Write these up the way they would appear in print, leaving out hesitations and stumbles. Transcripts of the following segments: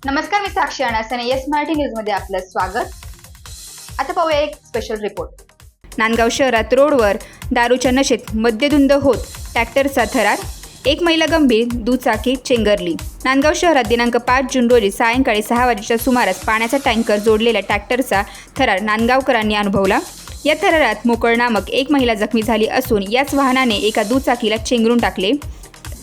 नमस्कार, मी साक्षी अनासने. येस मराठी न्यूजमध्ये आपलं स्वागत. आता पाहूया एक स्पेशल रिपोर्ट. नांदगाव शहरात रोडवर दारूच्या नशेत मद्यधुंद होत ट्रॅक्टरचा थरार, एक महिला गंभीर, दुचाकी चेंगरली. नांदगाव शहरात दिनांक 5 जून रोजी सायंकाळी 6 वाजेच्या सुमारास पाण्याचा टँकर जोडलेल्या ट्रॅक्टरचा थरार नांदगावकरांनी अनुभवला. या थरारात मोकळ नामक एक महिला जखमी झाली असून याच वाहनाने एका दुचाकीला चेंगरून टाकले.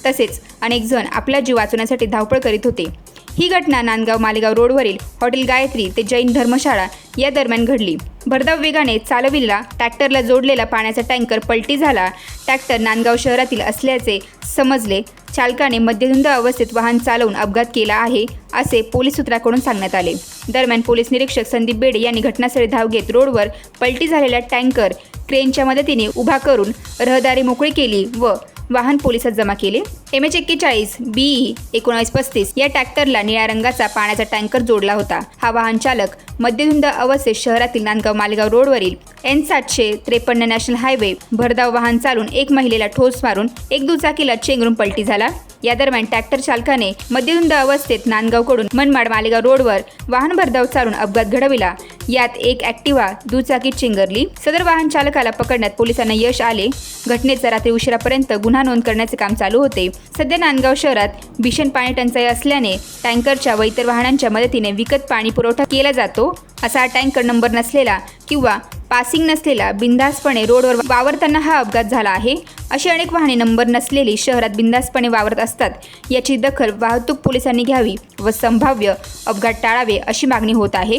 तसेच अनेक जण आपला जीव वाचवण्यासाठी धावपळ करीत होते. ही घटना नांदगाव मालेगाव रोडवरील हॉटेल गायत्री ते जैन धर्मशाळा या दरम्यान घडली. भरधाव वेगाने चालविलेला ट्रॅक्टरला जोडलेला पाण्याचा टँकर पलटी झाला. ट्रॅक्टर नांदगाव शहरातील असल्याचे समजले. चालकाने मद्यधुंद अवस्थेत वाहन चालवून अपघात केला आहे असे पोलीस सूत्रांकडून सांगण्यात आले. दरम्यान पोलीस निरीक्षक संदीप बेडे यांनी घटनास्थळी धाव घेत रोडवर पलटी झालेला टँकर क्रेनच्या मदतीने उभा करून रहदारी मोकळी केली व वाहन पोलिसात जमा केले. MH41 BE 1935 या ट्रॅक्टरला निळ्या रंगाचा पाण्याचा टँकर जोडला होता. हा वाहन चालक मद्यधुंद अवस्थेत शहरातील नांदगाव मालेगाव रोडवरील N753 नॅशनल हायवे भरधाव वाहन चालून एक महिलेला ठोस मारून एक दुचाकीला चेंगरून पलटी झाला. या दरम्यान ट्रॅक्टर चालकाने मद्यधुंद अवस्थेत नांदगावकडून मनमाड मालेगाव रोडवर वाहन भरधाव चालून अपघात घडविला. यात एक ॲक्टिवा दुचाकी चेंगरली. सदर वाहन चालकाला पकडण्यात पोलिसांना यश आले. घटनेचा रात्री उशिरापर्यंत गुन्हा नोंद करण्याचे काम चालू होते. सध्या नांदगाव शहरात भीषण पाणी टंचाई असल्याने टँकरच्या व इतर वाहनांच्या मदतीने विकत पाणी पुरवठा केला जातो. असा टँकर नंबर नसलेला किंवा पासिंग नसलेला बिनधास्तपणे रोडवर वावरताना हा अपघात झाला आहे. अशी अनेक वाहने नंबर नसलेली शहरात बिनधास्तपणे वावरत असतात. याची दखल वाहतूक पोलिसांनी घ्यावी व संभाव्य अपघात टाळावे अशी मागणी होत आहे.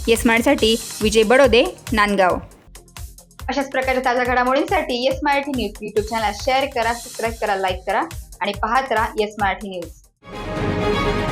येस मराठीसाठी विजय बडोदे, नांदगाव. अशाच प्रकारच्या ताज्या घडामोडींसाठी yes Marathi news YouTube channel share करा, सबस्क्राईब करा, लाईक करा आणि पाहत राहा येस मराठी न्यूज.